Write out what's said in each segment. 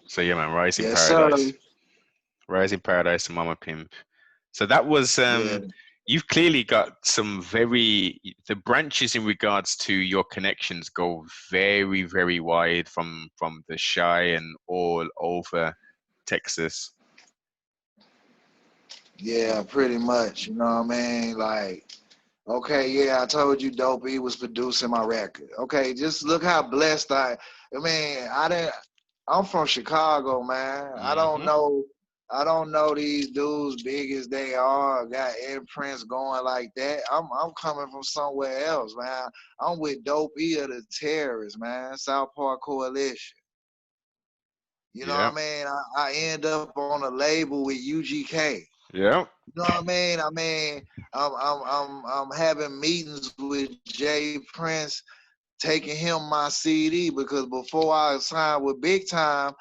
So yeah, man, Rising Yes, sir. Paradise. Rising Paradise and Mama Pimp. So that was Yeah. you've clearly got some very the branches in regards to your connections go very, very wide from the Shy and all over Texas. Yeah, pretty much. You know what I mean? Like, okay, yeah, I told you Dope E was producing my record. Okay, just look how blessed I mean, I'm from Chicago, man. Hmm. I don't know these dudes big as they are, got imprints going like that. I'm coming from somewhere else, man. I'm with Dope E of the Terrorists, man. South Park Coalition. You know Yeah. what I mean? I end up on a label with UGK. Yeah. You know what I mean? I'm having meetings with Jay Prince, taking him my CD because before I signed with Big Tyme,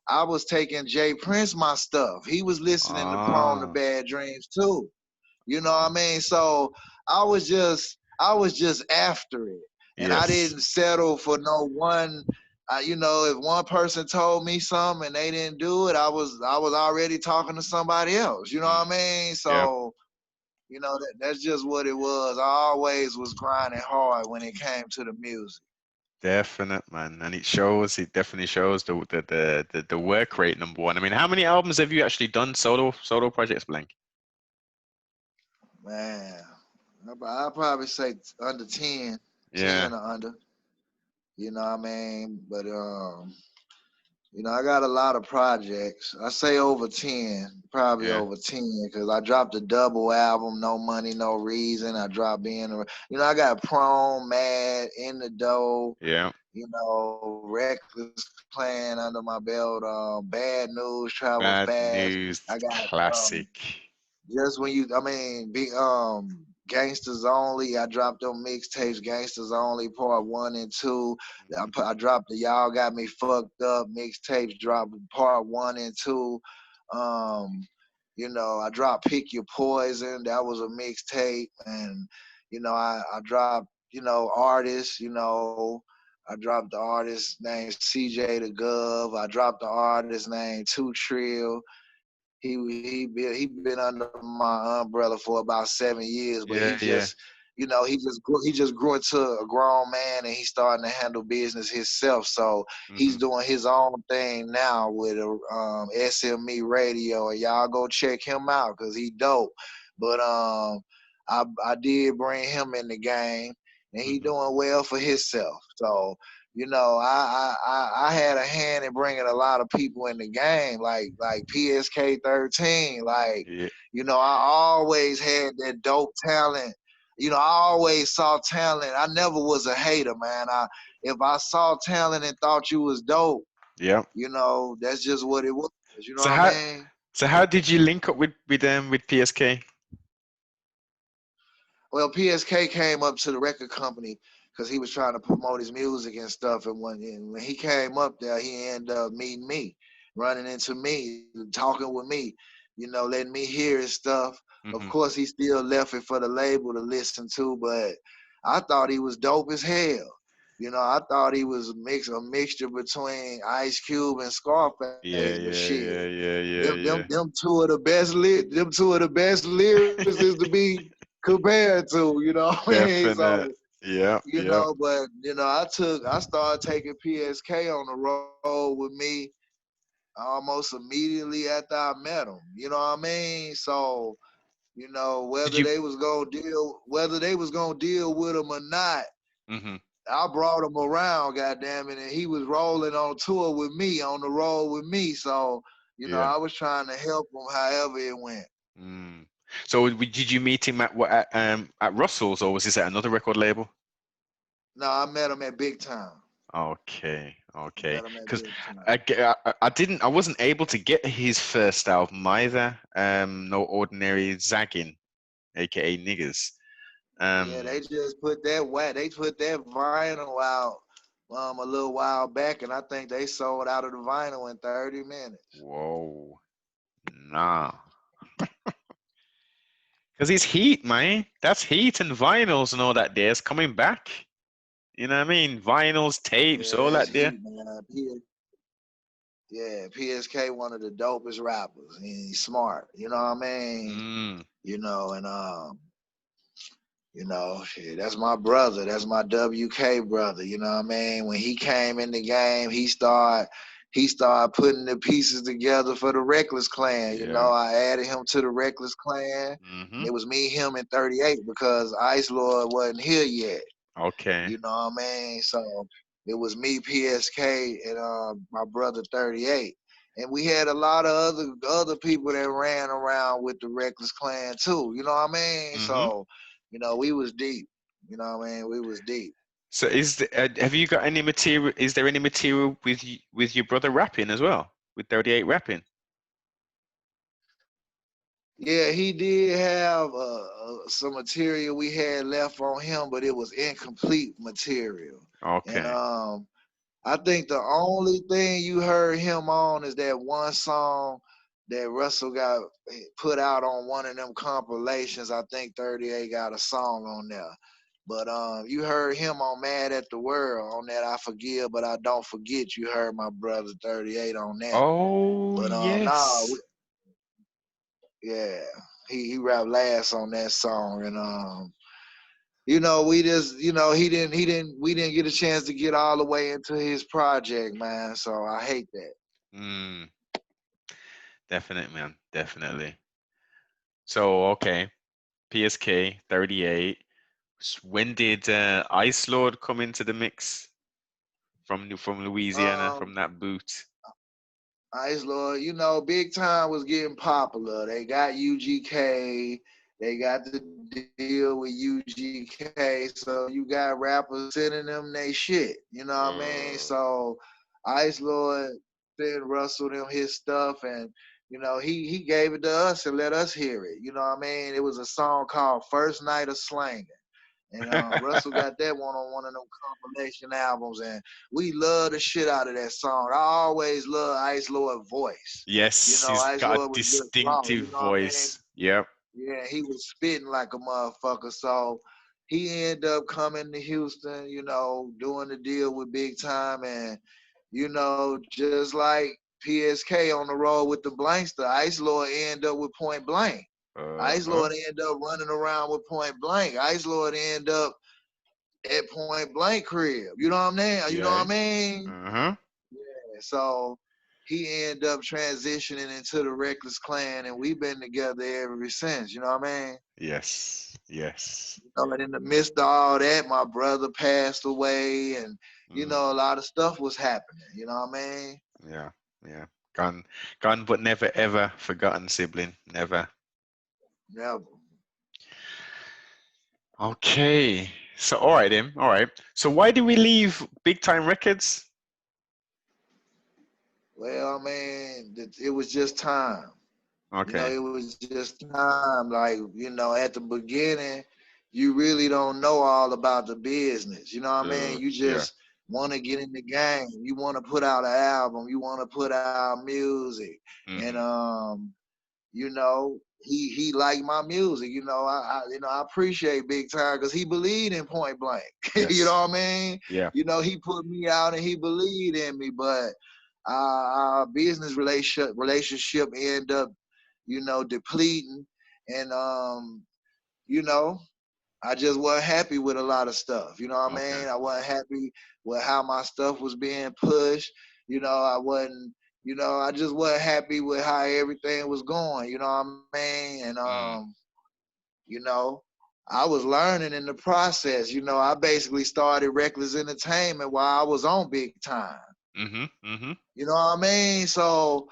I was taking Jay Prince my stuff. He was listening to Prone to Ah. Bad Dreams too. You know what I mean? So I was just after it, and I Yes. didn't settle for no one. You know, if one person told me something and they didn't do it, I was already talking to somebody else. You know what I Mm. mean? Yep. So that's just what it was. I always was grinding hard when it came to the music. Definite, man. And it shows, it definitely shows the work rate, number one. I mean, how many albums have you actually done solo projects, Blank? Man, I'll probably say under 10, Yeah. 10 or under. You know what I mean? But I got a lot of projects. I say over 10, probably Yeah. over 10, because I dropped a double album, No Money, No Reason. I dropped I got Prone, Mad, In the Dough, Yeah. Wreckless Klan under my belt, Bad News, Travels Bad Fast. News I got classic. just when big Gangsters Only. I dropped them mixtapes, Gangsters Only Part 1 and 2. I dropped the Y'all Got Me Fucked Up mixtapes, dropped Part 1 and 2. Um, I dropped Pick Your Poison. That was a mixtape. And, I dropped, artists, I dropped the artist named CJ the Gov. I dropped the artist named Two Trill. He been under my umbrella for about 7 years, but Yeah, yeah. he just grew into a grown man and he's starting to handle business himself. So Hmm. he's doing his own thing now with SME Radio, and y'all go check him out because he dope. But I did bring him in the game, and he Hmm. doing well for himself. So I had a hand in bringing a lot of people in the game, like PSK 13. Like, Yeah. I always had that dope talent. I always saw talent. I never was a hater, man. If I saw talent and thought you was dope, Yeah. that's just what it was. You know So what I how mean? so how did you link up with PSK? Well, PSK came up to the record company because he was trying to promote his music and stuff. And when he came up there, he ended up meeting me, running into me, talking with me, letting me hear his stuff. Of Hmm. course, he still left it for the label to listen to, but I thought he was dope as hell. I thought he was a mixture between Ice Cube and Scarface, but Yeah, shit, yeah, yeah, yeah, them yeah, them yeah. them two of the best lyricists to be compared to, what I mean? Definite. So, Yeah, yeah. but I started taking PSK on the road with me almost immediately after I met him. You know what I mean? So, Did you? whether they was gonna deal with him or not, Hmm. I brought him around, goddamn it, and he was rolling on tour with me, on the road with me. So, Yeah. I was trying to help him however it went. Mm. So did you meet him at Russell's, or was this at another record label? No, I met him at Big Time. Okay, okay. Met him at Because Big Time. I wasn't able to get his first album either. No Ordinary Zagging, aka Niggers. Yeah, they Um, just put that vinyl out a little while back, and I think they sold out of the vinyl in 30 minutes. whoa, nah. Because it's heat, man. That's heat and vinyls and all that there. It's coming back. You know what I mean? Vinyls, tapes, Yeah, all that's that there. heat, man. Yeah, PSK one of the dopest rappers. He's smart. You know what I mean? Mm. You know, and shit, that's my brother. That's my WK brother. You know what I mean? When he came in the game, he started putting the pieces together for the Wreckless Klan. You know, Yeah. I added him to the Wreckless Klan. And Mm-hmm. it was me, him, and 38 because Ice Lord wasn't here yet. Okay. You know what I mean? So it was me, PSK, and my brother 38. And we had a lot of other people that ran around with the Wreckless Klan too. You know what I mean? Mm-hmm. So, we was deep. You know what I mean? We was deep. So have you got any material? Is there any material with your brother rapping as well? With 38 rapping? Yeah, he did have some material we had left on him, but it was incomplete material. And Okay. I think the only thing you heard him on is that one song that Russell got put out on one of them compilations. I think 38 got a song on there. But you heard him on Mad at the World on that I Forgive But I Don't Forget. You heard my brother 38 on that. Oh, But yes. yeah, he rapped last on that song, and we just, we didn't get a chance to get all the way into his project, man. So I hate that. Mm, definitely, man. Definitely. So, okay. PSK 38. When did Ice Lord come into the mix from Louisiana, Um, from that boot? Ice Lord, Big Tyme was getting popular. They got UGK. They got the deal with UGK. So you got rappers sending them they shit. You know what I mean? Uh, So Ice Lord sent Russell them his stuff, and he gave it to us and let us hear it. You know what I mean? It was a song called First Night of Slangin'. And Russell got that one on one of them compilation albums, and we love the shit out of that song. I always love Ice Lord's voice. yes, he's Ice got a Lord was just raw. distinctive You know what I mean? voice. Yep. Yeah, he was spitting like a motherfucker. So he ended up coming to Houston, doing the deal with Big Tyme, and just like PSK on the road with the Blankster, Ice Lord ended up with Point Blank. Ice Uh-huh. Lord ended up running around with Point Blank. Ice Lord ended up at Point Blank crib. You know what I mean? You know what Yeah. I mean? Uh-huh. Yeah. So he ended up transitioning into the Wreckless Klan, and we've been together ever since. You know what I mean? Yes. Yes. And in the midst of all that, my brother passed away, and a Mm, lot of stuff was happening. You know what I mean? yeah. Yeah. Gone, gone, but never ever forgotten sibling. Never. Never. Okay. So, all right, then. All right. So, why did we leave Big Time Records? Well, man, it was just time. Okay. It was just time. Like, at the beginning, you really don't know all about the business. You know what I mean? You Yeah. just want to get in the game. You want to put out an album. You want to put out music. And Mm-hmm. he liked my music. I appreciate Big Time because he believed in Point Blank. You Yes. know what I mean? Yeah. He put me out and he believed in me, but our business relationship ended up depleting. And you know, I just wasn't happy with a lot of stuff. You know what I Okay. mean? I wasn't happy with how my stuff was being pushed. I wasn't, I just wasn't happy with how everything was going, you know what I mean? And Mm. you know, I was learning in the process. I basically started Reckless Entertainment while I was on Big Time. Mm-hmm. Mm-hmm. You know what I mean? So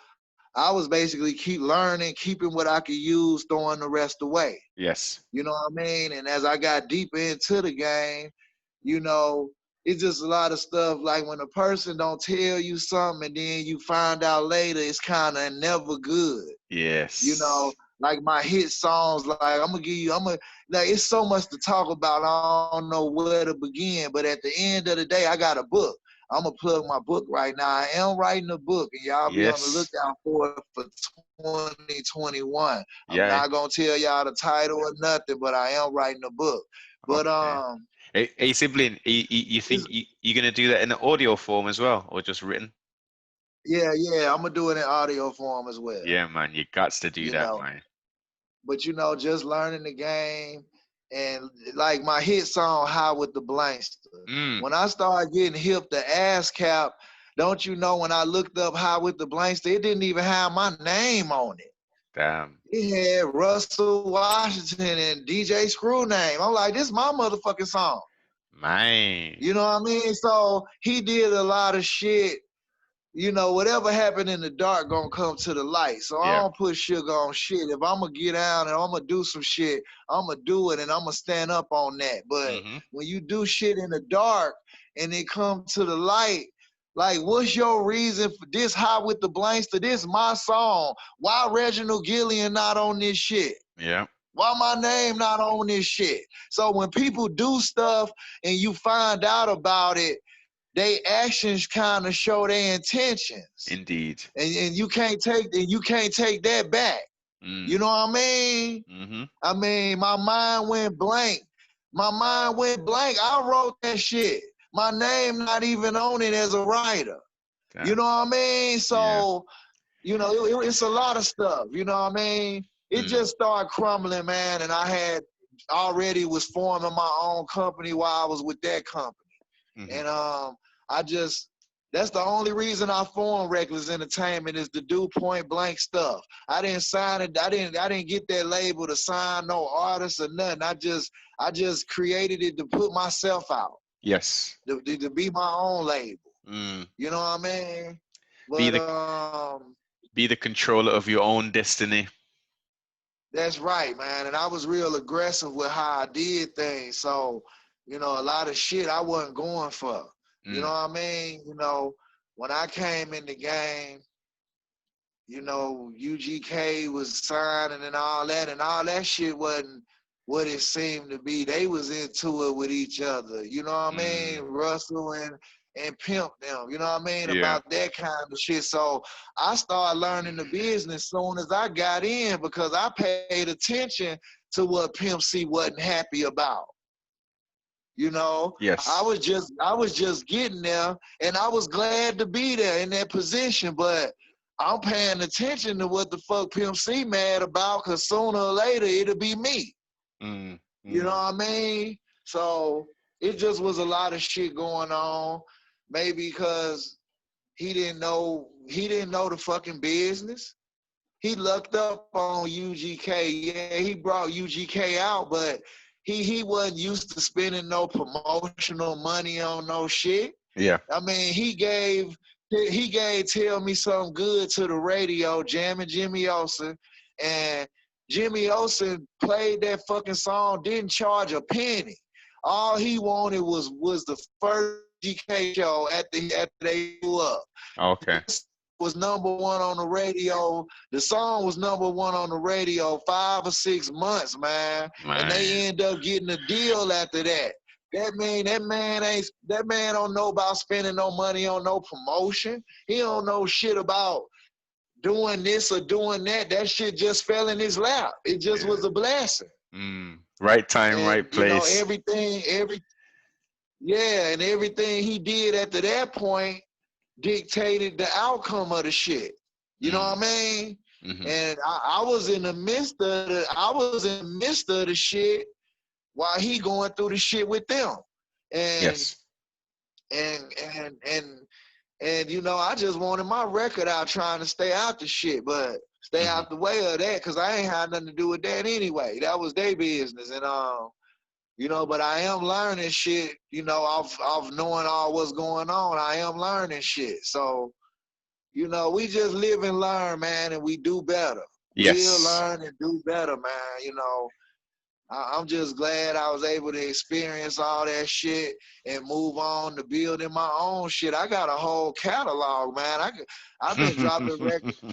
I was basically keep learning, keeping what I could use, throwing the rest away. Yes. You know what I mean? And as I got deeper into the game, you know, it's just a lot of stuff like when a person don't tell you something and then you find out later, it's kind of never good. Yes. Like my hit songs, like like it's so much to talk about. I don't know where to begin, but at the end of the day, I got a book. I'm gonna plug my book right now. I am writing a book, and y'all be on the Yes. lookout for it for 2021. I'm Yeah. not gonna tell y'all the title or nothing, but I am writing a book. But Okay. Hey, sibling, you it's think you're gonna do that in the audio form as well, or just written? Yeah. I'm gonna do it in audio form as well. Yeah, man, you got to do You that, know, man. but just learning the game and like my hit song "High with the Blankster." Mm, When I started getting hip to ASCAP, don't you know? When I looked up "High with the Blankster," it didn't even have my name on it. damn, It had Russell Washington and DJ Screw name. I'm like, this is my motherfucking song. man. You know what I mean? So he did a lot of shit. Whatever happened in the dark gonna come to the light. So I Yeah. don't put sugar on shit. If I'm gonna get down and I'm gonna do some shit, I'm gonna do it and I'm gonna stand up on that. But Mm-hmm. when you do shit in the dark and it come to the light, like what's your reason for this? High with the Blanks to this my song? Why Reginald Gillian not on this shit? Yeah. Why my name not on this shit? So when people do stuff and you find out about it, they actions kind of show their intentions. Indeed. And you can't take that back. Mm. You know what I mean? Mm-hmm. I mean, my mind went blank. My mind went blank. I wrote that shit. My name not even on it as a writer. You Damn. know what I mean? Yeah. So, it's a lot of stuff. You know what I mean? It Mm. just started crumbling, man. And I had already was forming my own company while I was with that company. Mm-hmm. And I just that's the only reason I formed Wreckless Entertainment is to do point blank stuff. I didn't sign it. I didn't get that label to sign no artist or nothing. I just created it to put myself out, Yes. to be my own label. Mm. You know what I mean? Be But the be the controller of your own destiny. that's right, man. And I was real aggressive with how I did things. So, a lot of shit I wasn't going for. You know Mm. what I mean? When I came in the game, UGK was signing and all that shit wasn't what it seemed to be. They was into it with each other. You know what I mean? Mm. Russell and Pimp them. You know what I mean? Yeah. About that kind of shit. So I started learning the business soon as I got in because I paid attention to what Pimp C wasn't happy about. I Yes. was just getting there and I was glad to be there in that position, but I'm paying attention to what the fuck Pimp C mad about because sooner or later it'll be me. Mm. You know Mm. what I mean? So it just was a lot of shit going on. Maybe because he didn't know the fucking business. He lucked up on UGK. Yeah, he brought UGK out, but he wasn't used to spending no promotional money on no shit. Yeah. I mean, he gave Tell Me Something Good to the radio, jamming Jimmy Olsen, and Jimmy Olsen played that fucking song, didn't charge a penny. All he wanted was the first GK show after they blew up. Okay. Was number one on the radio. The song was number one on the radio 5 or 6 months, man. And Man. they end up getting a deal after that. That man don't know about spending no money on no promotion. He don't know shit about doing this or doing that. That shit just fell in his lap. It just Yeah. was a blessing. Mm. Right time, And right place. everything he did after that point dictated the outcome of the shit. You know Mm. what I mean? Mm-hmm. And I was in the midst of the shit while he going through the shit with them. And Yes. and and and and I just wanted my record out trying to stay out the shit, but stay Mm-hmm. out the way of that because I ain't had nothing to do with that anyway. That was their business. And but I am learning shit, off knowing all what's going on. I am learning shit. So, we just live and learn, man, and we do better. Live, Yes. learn, and do better, man. I'm just glad I was able to experience all that shit and move on to building my own shit. I got a whole catalog, man. I've been dropping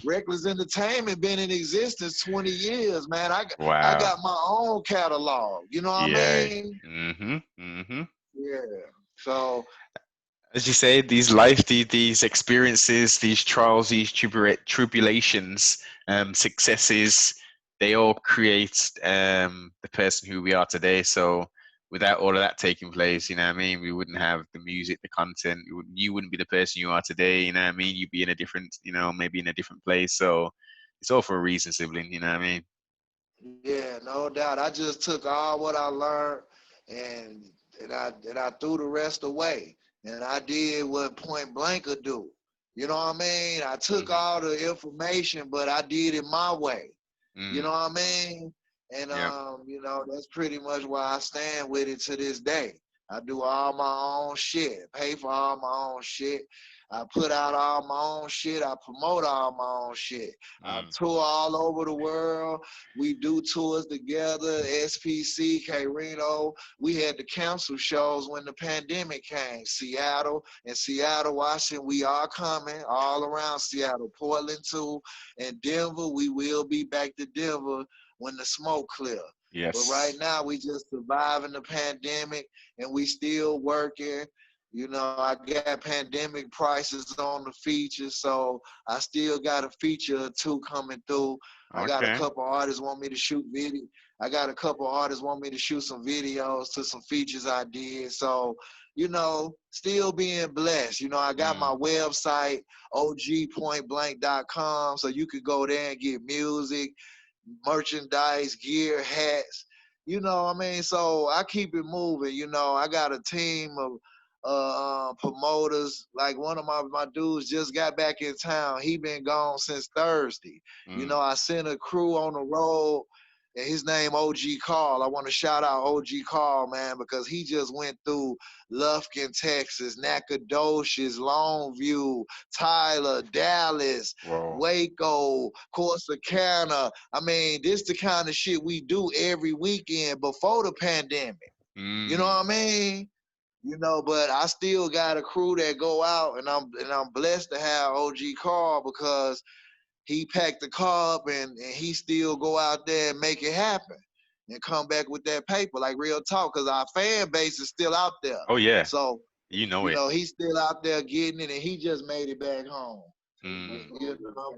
Reckless Entertainment, been in existence 20 years, man. I Wow. got my own catalog. You know what I Yeah. mean? Mm-hmm. Mm-hmm. Yeah. So As you say, these experiences, these trials, these tribulations, successes, they all create the person who we are today. So without all of that taking place, you know what I mean, we wouldn't have the music, the content. You wouldn't be the person you are today, you know what I mean. You'd be in a different, you know, maybe in a different place. So it's all for a reason, sibling. You know what I mean. Yeah, no doubt. I just took all what I learned and I threw the rest away. And I did what Point Blank could do. You know what I mean? I took Hmm. all the information, but I did it my way. You Mm. know what I mean? And Yeah. you know, that's pretty much why I stand with it to this day. I do all my own shit, pay for all my own shit. I put out all my own shit. I promote all my own shit. I Mm. tour all over the world. We do tours together. SPC, K Reno. We had to cancel shows when the pandemic came. Seattle, Washington. We are coming all around Seattle, Portland too, and Denver. We will be back to Denver when the smoke clear. But right Yes. now, we just surviving the pandemic, and we still working. You know, I got pandemic prices on the features, so I still got a feature or two coming through. I got a Okay. couple artists want me to shoot video. I got a couple artists want me to shoot some videos to some features I did. So, you know, still being blessed. You know, I got my Mm. website, ogpointblank.com, so you could go there and get music, merchandise, gear, hats. You know what I mean? So I keep it moving. You know, I got a team of promoters. Like one of my dudes just got back in town. He been gone since Thursday. You Mm. know, I sent a crew on the road, and his name OG Carl. I want to shout out OG Carl, man, because he just went through Lufkin, Texas, Nacogdoches, Longview, Tyler, Dallas, Whoa. Waco, Corsicana. I mean, this the kind of shit we do every weekend before the pandemic. You know Mm. what I mean? You know, but I still got a crew that go out, and I'm blessed to have OG Carl because he packed the car up and he still go out there and make it happen and come back with that paper, like real talk, because our fan base is still out there. Oh yeah. So, You know you it. know, he's still out there getting it, and he just made it back home. Mm. You know,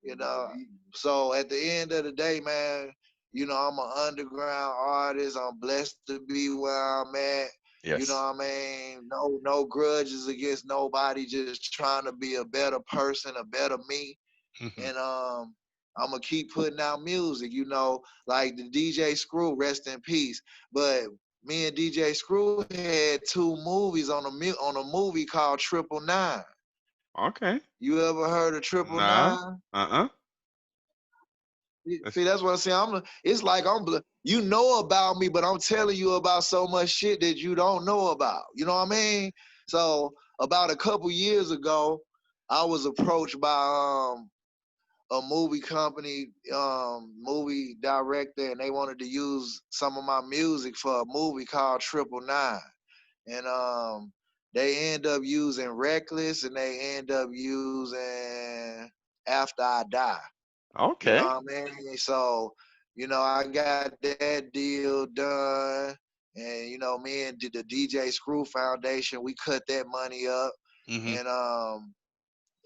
you know. So at the end of the day, man, you know, I'm an underground artist. I'm blessed to be where I'm at. You know Yes. what I mean? No grudges against nobody, just trying to be a better person, a better me. Hmm. And I'm gonna keep putting out music, you know, like the DJ Screw, rest in peace. But me and DJ Screw had two movies on on a movie called Triple Nine. Okay. You ever heard of Triple Nah. Nine? Uh-uh. See, that's what I'm saying. It's like you know about me, but I'm telling you about so much shit that you don't know about. You know what I mean? So about a couple years ago, I was approached by a movie company, movie director, and they wanted to use some of my music for a movie called Triple Nine. And they end up using Reckless, and they end up using After I Die. You know Okay. what I mean? So, you know, I got that deal done. And, you know, me and the DJ Screw Foundation, we cut that money up. Hmm. And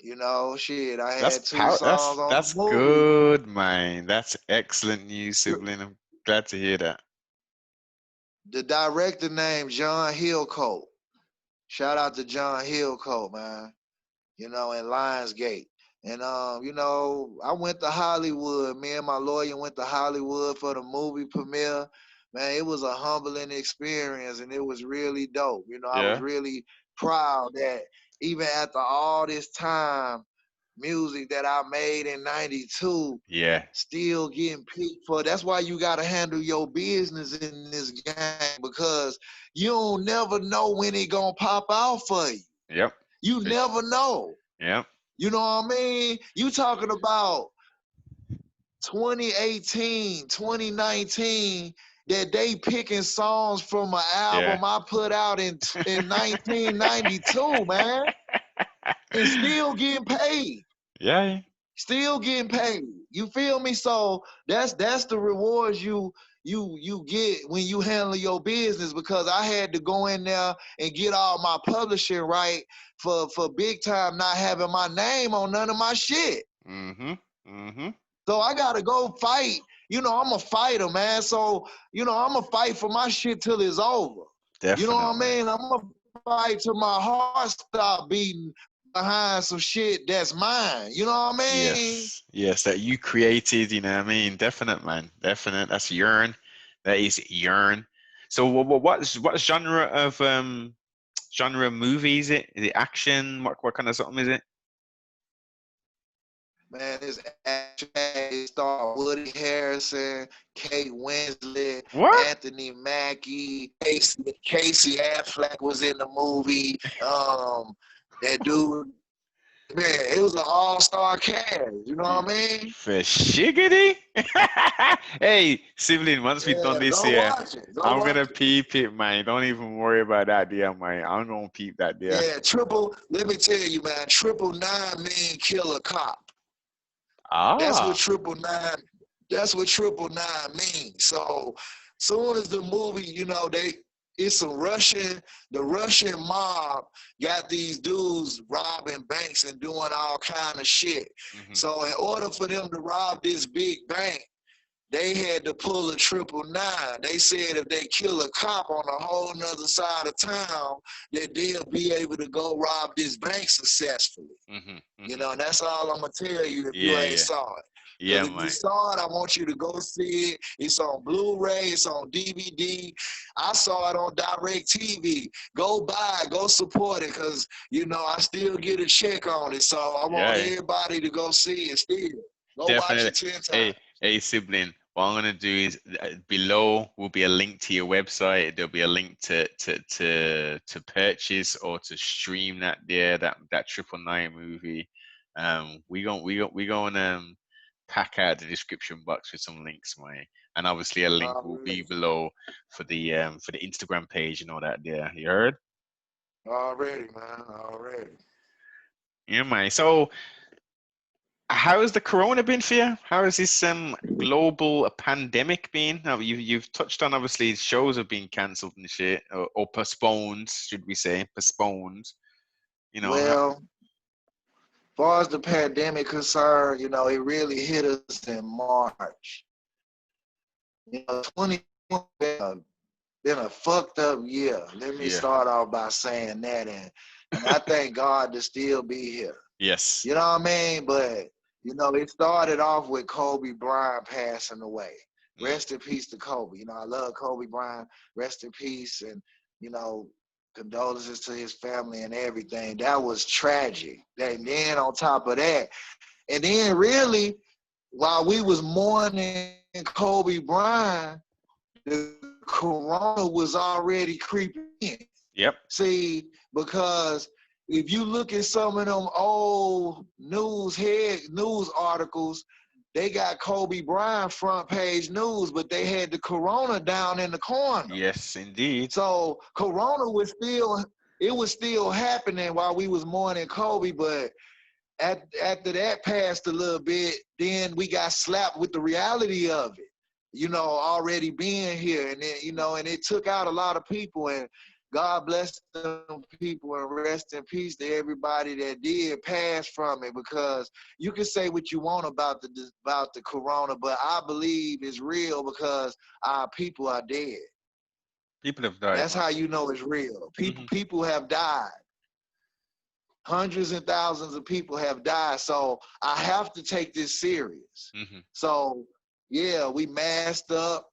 you know, shit, I That's had two power. songs on the That's movie. good, man. That's excellent news, sibling. I'm glad to hear that. The director named John Hillcoat. Shout out to John Hillcoat, man. You know, in Lionsgate. And you know, I went to Hollywood. Me and my lawyer went to Hollywood for the movie premiere. Man, it was a humbling experience, and it was really dope. You know, I was Yeah. really proud that even after all this time, music that I made in '92 Yeah. still getting picked for. That's why you gotta handle your business in this game, because you don't never know when it gonna pop out for you. Yep. You Fish. never know. Yep. You know what I mean? You talking about 2018, 2019, that they picking songs from an Yeah. album I put out in 1992, man, and still getting paid. Yeah. Still getting paid. You feel me? So that's the rewards you get when you handle your business, because I had to go in there and get all my publishing right for Big Tyme not having my name on none of my shit. Mm-hmm. Mm-hmm. So I gotta go fight you know, I'm a fighter, man. So, you know, I'm going to fight for my shit till it's over. You know what I Definitely. mean? I'm going to fight till my heart stop beating behind some shit that's mine. You know what I mean? Yes, yes, that you created, you know what I mean? Definite, man. Definite. That's yearn. That is yearn. So what genre of movie is it? Is it action? What kind of something is it? Man, it's action. It starred Woody Harrelson, Kate Winslet, What? Anthony Mackie, Casey Affleck was in the movie. That dude, man, it was an all-star cast. You know what I mean? For shiggity? Hey, sibling, once we done Yeah, this go here, watch it. Go I'm gonna watch it. peep it, man. Don't even worry about that there, man. I'm gonna peep that there. Yeah, let me tell you, man, 999 mean kill a cop. That's what Ah. 999. That's what 999 means. So, soon as the movie, you know, it's some the Russian mob got these dudes robbing banks and doing all kind of shit. Hmm. So, in order for them to rob this big bank, they had to pull a 999. They said if they kill a cop on a whole nother side of town, that they'll be able to go rob this bank successfully. Hmm. You Hmm. know, and that's all I'm gonna tell you if you Yeah, ain't yeah. saw it. Yeah, Because if you man. saw it, I want you to go see it. It's on Blu-ray, it's on DVD. I saw it on Direct TV. Go buy it, go support it, because you know I still get a check on it. So I want Yeah, everybody to go see it still. Go watch definitely. it 10 times. Hey, sibling. What I'm gonna do is below will be a link to your website. There'll be a link to purchase or to stream that 999 movie. We going pack out the description box with some links, mate. And obviously a link will be Already. below for the Instagram page and all that there. You heard? Already, man. Already. Yeah, mate. So how has the corona been for you? How has this global pandemic been? Now you've touched on obviously shows have been cancelled and shit or postponed, should we say, postponed. You know, Well, far as the pandemic concerned, you know, it really hit us in March. You know, 2020 been a fucked up year. Let me yeah, start off by saying that, and I thank God to still be here. yes, You know what I mean? But you know, it started off with Kobe Bryant passing away. mm, Rest in peace to Kobe. You know, I love Kobe Bryant. Rest in peace, and you know, condolences to his family and everything. That was tragic. And then on top of that, and then really, while we was mourning Kobe Bryant, the corona was already creeping in. yep, See, because if you look at some of them old news articles, they got Kobe Bryant front page news, but they had the corona down in the corner. yes, indeed, So corona was still happening while we was mourning Kobe, but after that passed a little bit, then we got slapped with the reality of it, you know, already being here. And then, you know, and it took out a lot of people, and God bless them people and rest in peace to everybody that did pass from it, because you can say what you want about the corona, but I believe it's real because our people are dead. people have died, That's man. how you know it's real. Hmm. People have died. Hundreds and thousands of people have died. So I have to take this serious. Hmm. So yeah, we masked up.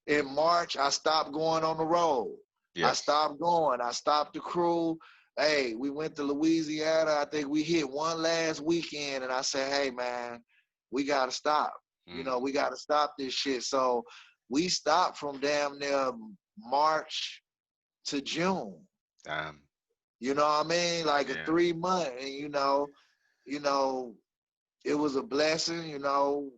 In March, I stopped going on the road. I Yes, stopped going. I stopped the crew. Hey, we went to Louisiana. I think we hit one last weekend, and I said, hey man, we gotta stop. You mm, know, we gotta stop this shit. So we stopped from damn near March to June. damn, You know what I mean? Like a yeah, 3 month, and you know, it was a blessing, you know,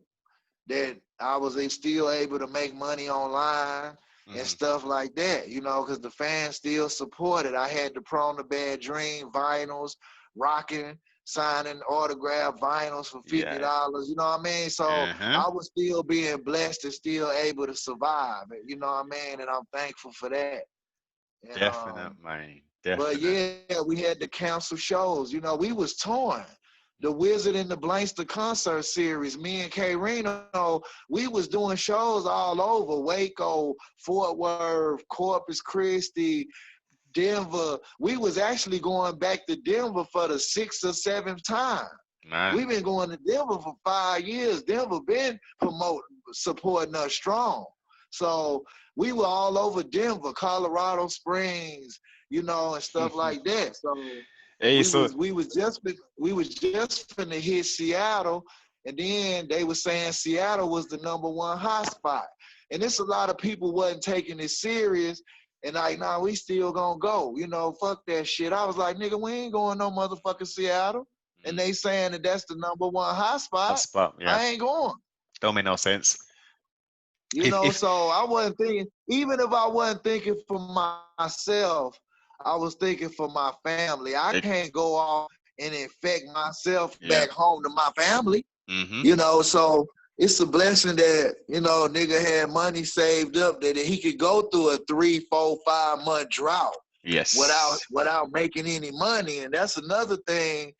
that I was still able to make money online and hmm, stuff like that, you know, because the fans still supported. I had the Prone to Bad Dream vinyls, rocking, signing autograph vinyls for yeah, $50. You know what I mean? So uh-huh, I was still being blessed and still able to survive. You know what I mean? And I'm thankful for that. And definite, man, but definite. yeah, we had to cancel shows. You know, we was torn. the Wizard and the Blankster concert series. Me and K Reno, we was doing shows all over Waco, Fort Worth, Corpus Christi, Denver. We was actually going back to Denver for the 6th or 7th time. Man. We've been going to Denver for 5 years. Denver been supporting us strong. So we were all over Denver, Colorado Springs, you know, and stuff like that. So Hey, we was just finna hit Seattle, and then they were saying Seattle was the #1 hotspot. And it's a lot of people wasn't taking it serious. And like, nah, we still gonna go. You know, fuck that shit. I was like, nigga, we ain't going no motherfucking Seattle. And they saying that that's the #1 hotspot. Yeah. I ain't going. Don't make no sense. You know, so I wasn't thinking, even if I wasn't thinking for myself, I was thinking for my family. I can't go off and infect myself back home to my family. You know, so it's a blessing that, you know, nigga had money saved up that he could go through a 3, 4, 5 month drought. Yes. Without making any money. And that's another thing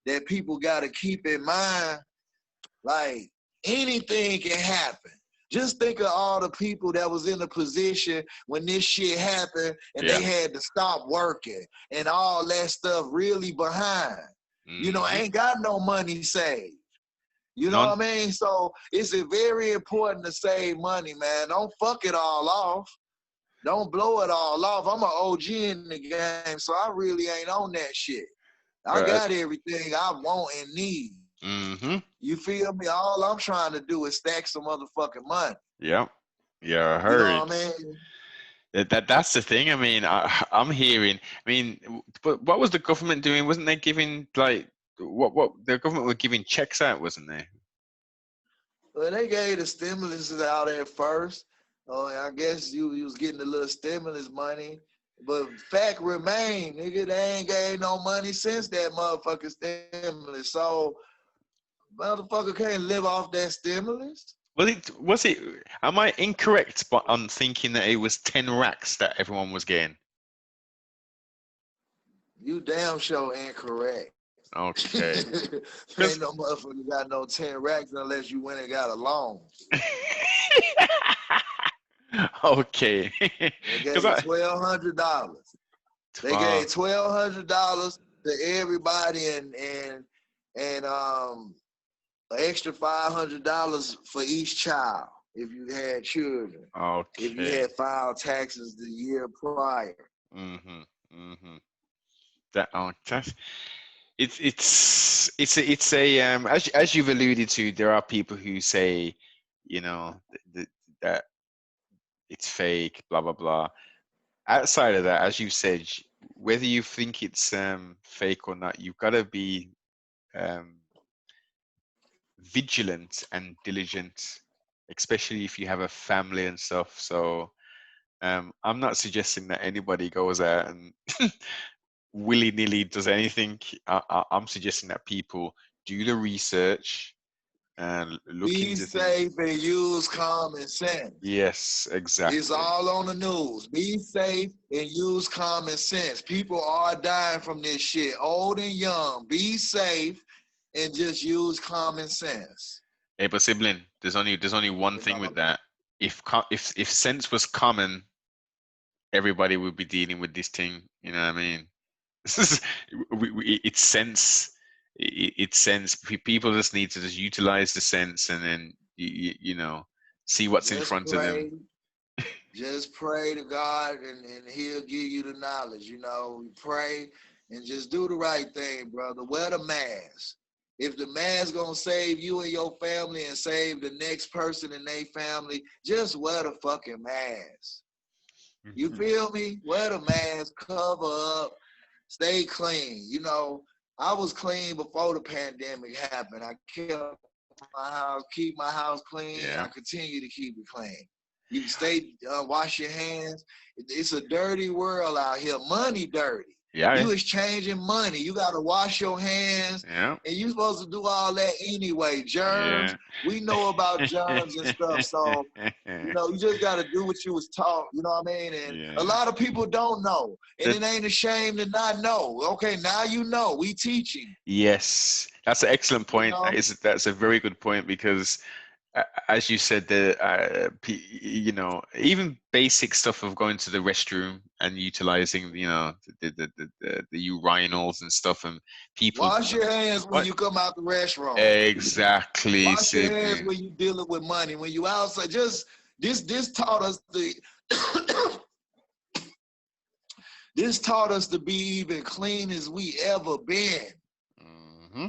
that people got to keep in mind. Like, anything can happen. Just think of all the people that was in a position when this shit happened and they had to stop working and all that stuff really behind. You know, ain't got no money saved. You know what I mean? So it's very important to save money, man. Don't fuck it all off. Don't blow it all off. I'm an OG in the game, so I really ain't on that shit. I got everything I want and need. You feel me? All I'm trying to do is stack some motherfucking money. Yeah, I heard. You know what I mean? That's the thing. I mean, I'm hearing. I mean, but what was the government doing? Wasn't they giving like what the government were giving checks out, wasn't they? Well, they gave the stimulus out at first. I guess you was getting a little stimulus money. But fact remain, nigga, they ain't gave no money since that motherfucking stimulus. So motherfucker can't live off that stimulus. Was it? Am I incorrect on thinking that it was 10 racks that everyone was getting? You damn sure incorrect. Okay. Ain't no motherfucker got no 10 racks unless you went and got a loan. Okay. They gave $1,200. They gave $1,200 to everybody and an extra $500 for each child if you had children. Okay. If you had filed taxes the year prior. It's a as you've alluded to, there are people who say, you know, that it's fake, blah blah blah. Outside of that, as you said, whether you think it's fake or not, you've got to be vigilant and diligent, especially if you have a family and stuff. So I'm not suggesting that anybody goes out and willy-nilly does anything. I'm suggesting that people do the research and look be into safe things. and use common sense. Yes, exactly. It's all on the news. Be safe and use common sense. People are dying from this shit, old and young. Be safe and just use common sense. Hey, but sibling, there's only one thing with that. If sense was common, everybody would be dealing with this thing. You know what I mean? It's sense. It's sense. People just need to just utilize the sense and then you know, see what's in front of them. Just pray to God and he'll give you the knowledge. You know, pray and just do the right thing, brother. Wear the mask. If the mask gonna save you and your family and save the next person in their family, just wear the fucking mask. You feel me? Wear the mask, cover up, stay clean. You know, I was clean before the pandemic happened. I kept keep my house clean. Yeah. I continue to keep it clean. You stay, wash your hands. It's a dirty world out here. Money dirty. You exchanging money. You got to wash your hands. Yeah. And you supposed to do all that anyway. Germs. Yeah. We know about germs and stuff. So, you know, you just got to do what you was taught. You know what I mean? And a Yeah. lot of people don't know. And it ain't a shame to not know. Okay, now you know. We teaching. Yes, that's an excellent You point. know? That's a very good point because, as you said, you know, even basic stuff of going to the restroom and utilizing, you know, the urinals and stuff, and people. Wash your hands when What? you come out the restroom. Exactly, Wash your hands sibling. when you dealing with money. When you outside, just this taught us the this taught us to be even clean as we ever been. Hmm.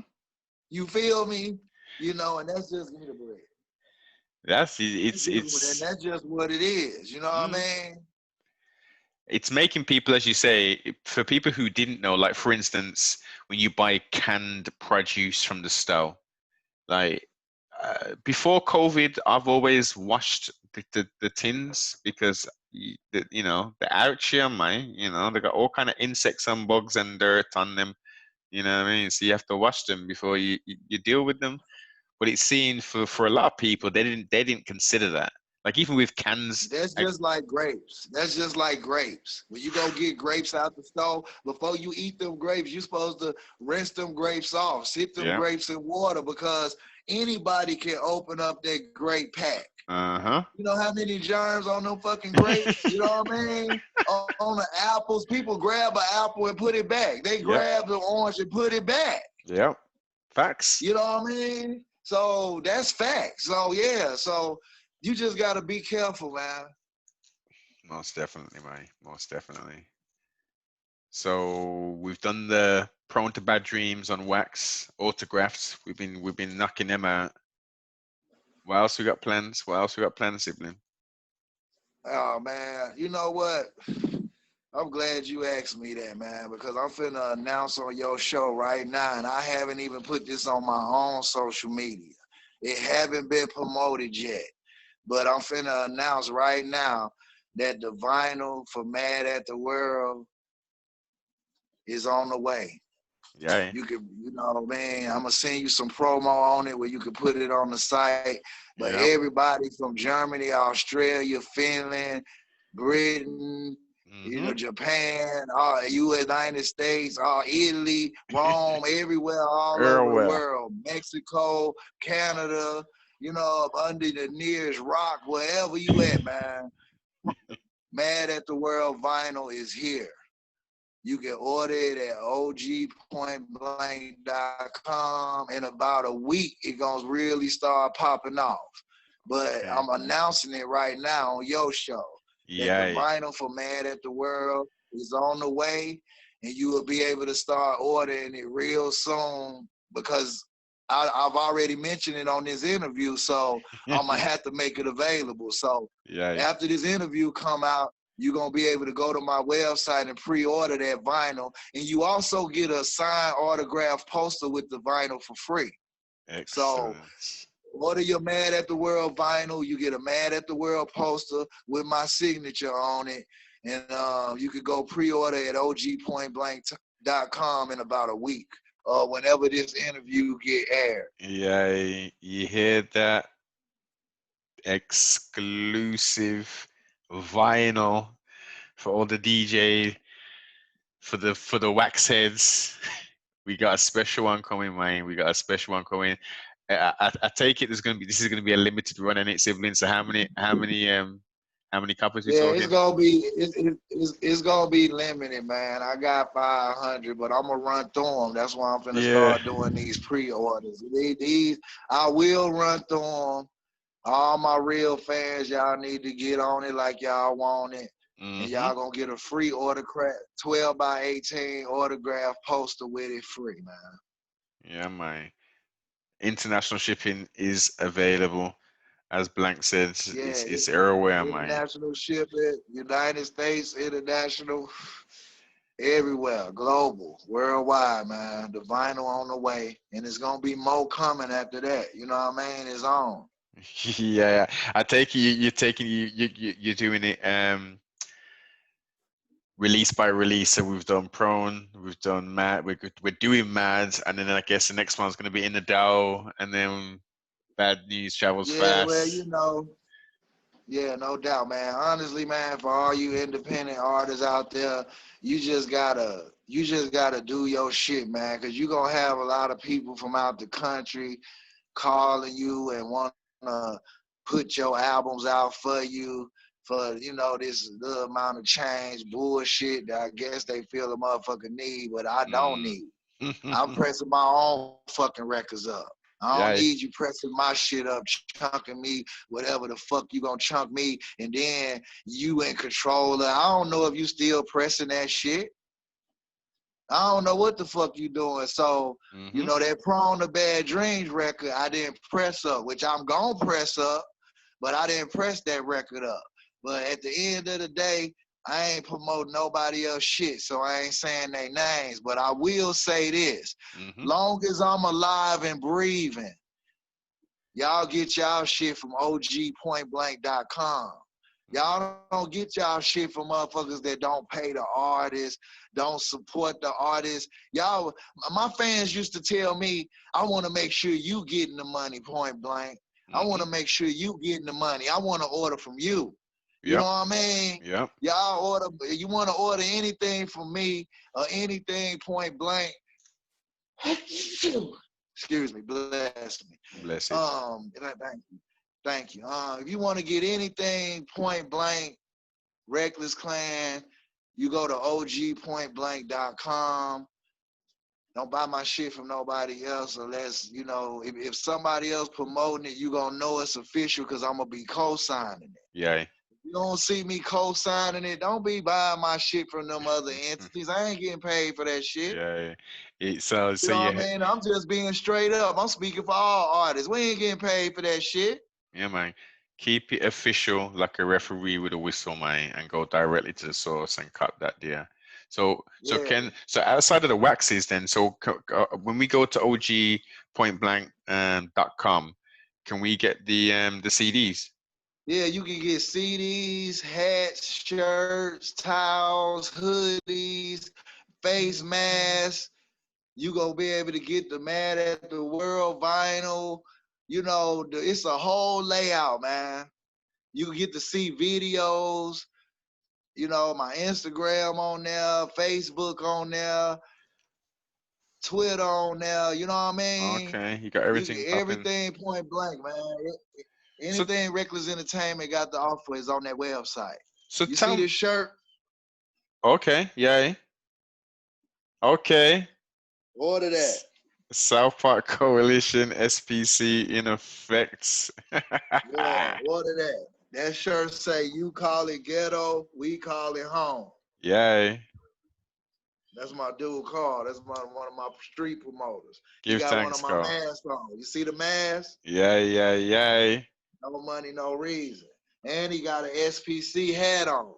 You feel me? You know, and that's just me the bread. And that's just what it is. You know what mm, I mean? it's making people, as you say, for people who didn't know, like for instance, when you buy canned produce from the store, like before COVID, I've always washed the tins because you know they're out here, man. You know they got all kind of insects and bugs and dirt on them. You know what I mean? So you have to wash them before you deal with them. But it seemed for a lot of people they didn't consider that. Like even with cans, That's just like grapes. That's just like grapes. When you go get grapes out the store, before you eat them grapes, you're supposed to rinse them grapes off, sit them yeah, grapes in water because anybody can open up that grape pack. uh You know how many germs on them fucking grapes? You know what I mean? On the apples, people grab an apple and put it back. They yep, grab the orange and put it back. yep, facts. You know what I mean? So that's facts. So yeah, so you just gotta be careful, man. Most definitely, man. Most definitely. So we've done the Prone to Bad Dreams on wax autographs. We've been knocking them out. What else we got plans? What else we got planned, sibling? Oh man, you know what? I'm glad you asked me that, man, because I'm finna announce on your show right now, and I haven't even put this on my own social media. It haven't been promoted yet, but I'm finna announce right now that the vinyl for Mad at the World is on the way. Yeah, You can, you know, man, I'm gonna send you some promo on it where you can put it on the site. But yeah. everybody from Germany, Australia, Finland, Britain, you Mm-hmm. know, Japan, all United States, all Italy, Rome, everywhere, all over the Well. world, Mexico, Canada, you know, under the nearest rock, wherever you at, man. Mad at the World vinyl is here. You can order it at ogpointblank.com. In about a week, it's going to really start popping off. But Okay. I'm announcing it right now on your show that the Yeah. vinyl for Mad at the World is on the way, and you will be able to start ordering it real soon because I've already mentioned it on this interview, so I'm going to have to make it available. So Yeah. after this interview come out, you're going to be able to go to my website and pre-order that vinyl. And you also get a signed autograph poster with the vinyl for free. So Excellent. order your Mad at the World vinyl. You get a Mad at the World poster with my signature on it. And you could go pre-order at ogpointblank.com in about a week or whenever this interview get aired. Yeah, you hear that? Exclusive vinyl for all the DJ for the wax heads. We got a special one coming, man. We got a special one coming. I take it this is gonna be a limited run in it, siblings. So how many copies we Yeah, it's talking? gonna be it's gonna be limited, man. I got 500, but I'm gonna run through them. That's why I'm finna Yeah. start doing these pre-orders. These I will run through them. All my real fans, y'all need to get on it like y'all want it, and Mm-hmm. y'all gonna get a free autograph, 12 by 18 autograph poster with it free, man. Yeah, man. International shipping is available. As Blank said, Yeah, it's everywhere, man. international shipping, United States, international. Everywhere, global, worldwide, man. The vinyl on the way, and it's gonna be more coming after that. You know what I mean? It's on. Yeah, I take it you're taking you're doing it release by release. So we've done Prone, we've done Mad, we're doing Mad, and then I guess the next one's going to be In the Dow, and then Bad News Travels Yeah, well, Fast. yeah, no doubt, man. Honestly, man, for all you independent artists out there, you just gotta do your shit, man, because you're gonna have a lot of people from out the country calling you and want to put your albums out for you for, this little amount of change bullshit that I guess they feel a motherfucker need, but I don't Mm. need. I'm pressing my own fucking records up. I don't Yeah. need you pressing my shit up, chunking me, whatever the fuck you gonna chunk me, and then you in control. I don't know if you still pressing that shit. I don't know what the fuck you doing. So, Mm-hmm. that Prone to Bad Dreams record, I didn't press up, which I'm gonna press up, but I didn't press that record up. But at the end of the day, I ain't promoting nobody else shit, so I ain't saying their names. But I will say this: Mm-hmm. long as I'm alive and breathing, y'all get y'all shit from ogpointblank.com. Y'all don't get y'all shit from motherfuckers that don't pay the artists, don't support the artists. Y'all, my fans used to tell me, I want to make sure you getting the money, point blank. I want to make sure you getting the money. I want to order from you. You know Yep. what I mean? Yep. You want to order anything from me or anything, point blank. Excuse me, bless me. Bless it. Thank you. If you want to get anything, point blank, Wreckless Klan, you go to ogpointblank.com. Don't buy my shit from nobody else unless, if somebody else promoting it, you going to know it's official because I'm going to be co-signing it. Yeah. You don't see me co-signing it, don't be buying my shit from them other entities. I ain't getting paid for that shit. Yeah. So You so know what yeah. I mean? I'm just being straight up. I'm speaking for all artists. We ain't getting paid for that shit. Yeah, man. Keep it official, like a referee with a whistle, man, and go directly to the source and cut that there. Yeah. So outside of the waxes, then, when we go to ogpointblank.com, can we get the CDs? Yeah, you can get CDs, hats, shirts, towels, hoodies, face masks. You gonna be able to get the Mad at the World vinyl. It's a whole layout, man. You can get to see videos. My Instagram on there, Facebook on there, Twitter on there. You know what I mean? Okay, you got You everything get popping. everything point blank, man. So Anything Reckless Entertainment got to offer is on that website. so You see tell. this shirt? Okay, yeah. Okay. Order that. S- South Park Coalition SPC in effect. Yeah, order that. That shirt say you call it ghetto, we call it home. Yay. That's my dude Carl. That's one of my street promoters. He Give got one of thanks, my Carl. masks on. You see the mask? Yay, yay, yay. No money, no reason. And he got an SPC hat on.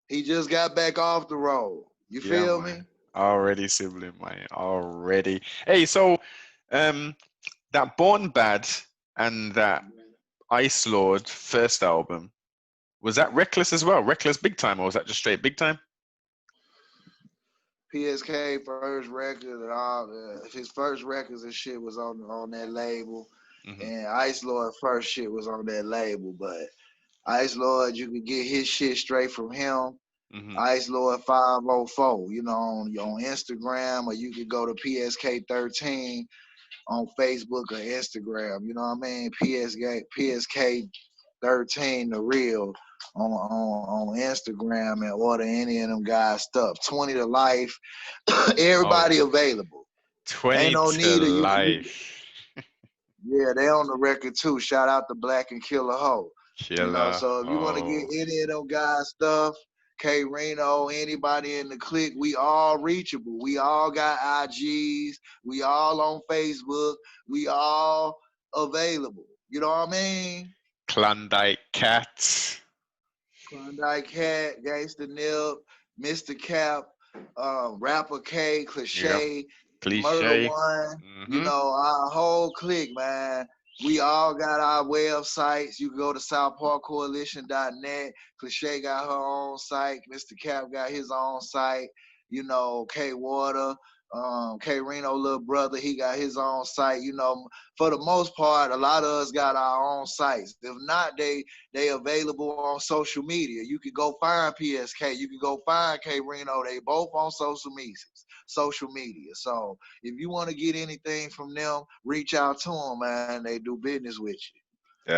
He just got back off the road. You Yeah, feel me? man. Already sibling, man. Already. Hey, so um that Born Bad and that Ice Lord first album, was that Reckless as well? Reckless Big Time, or was that just straight Big Time? PSK first record and all his first records and shit was on that label. Mm-hmm. And Ice Lord first shit was on that label, but Ice Lord, you could get his shit straight from him. Mm-hmm. Ice Lord 504, on Instagram, or you could go to PSK13 on Facebook or Instagram. You know what I mean? PSK13 the real on Instagram, and order any of them guys stuff. 20 to life. Oh, Everybody available. Ain't 20 no to need of you. life. Yeah, they on the record too. Shout out to Black and Killer Ho. Killer. So if you want to get Oh, any of them guys stuff, K Reno, anybody in the clique, we all reachable. We all got IGs. We all on Facebook. We all available. You know what I mean? Klondike Cat. Klondike Cat, Gangsta Nip, Mr. Cap, Rapper K, Yeah. Cliche, Murder Cliche. One. Mm-hmm. Our whole clique, man. We all got our websites. You can go to southparkcoalition.net. Cliche got her own site. Mr. Cap got his own site. You know, K Water, K Reno little brother, he got his own site. You know, for the most part, a lot of us got our own sites. If not, they available on social media. You can go find PSK. You can go find K Reno. They both on social media. Social media. So if you want to get anything from them, reach out to them, man. They do business with you.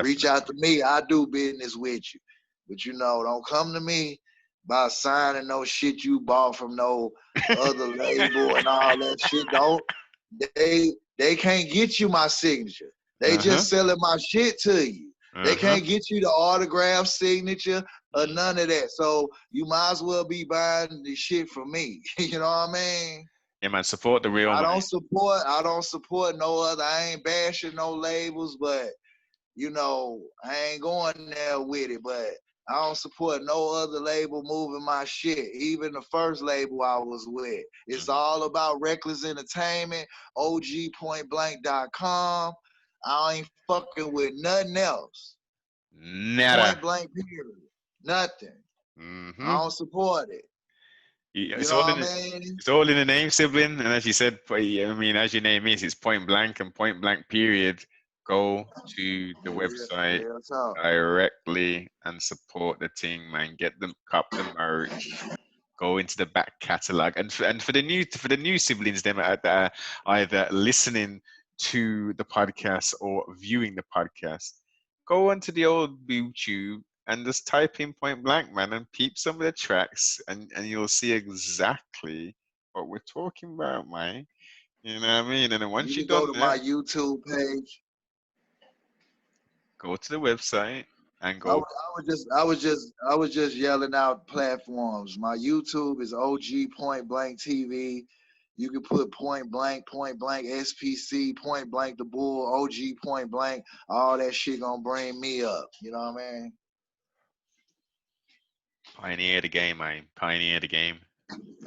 Reach out Definitely. to me. I do business with you. But you know, don't come to me by signing no shit you bought from no other label and all that shit. Don't they can't get you my signature. They Uh-huh. just selling my shit to you. They Uh-huh. can't get you the autograph signature or Mm. none of that. So you might as well be buying the shit from me. You know what I mean? Yeah, man, support the real I man. don't support I don't support no other. I ain't bashing no labels, but you know, I ain't going there with it, but I don't support no other label moving my shit. Even the first label I was with. It's Mhm. all about Wreckless Entertainment, OGPointBlank.com. I ain't fucking with nothing else. Point Nada. blank period. Nothing. I Mm-hmm. don't support it. You It's know all what in I mean? it's all in the name, sibling. And as you said, I mean, as your name is, it's point blank and point blank period. Go to the website Real talk. directly and support the team, man. Get them, cop the merch. Go into the back catalog, and for the new siblings, them out there either listening to the podcast or viewing the podcast, go onto the old YouTube and just type in Point Blank, man, and peep some of the tracks, and you'll see exactly what we're talking about, man. You know what I mean? And then once You you've can go done to that, my YouTube page. go to the website and I go. was, I was just yelling out platforms. My YouTube is OG Point Blank TV. You can put Point Blank SPC, Point Blank the Bull, OG Point Blank. All that shit gonna bring me up. You know what I mean? Pioneer the game, man. Pioneer the game.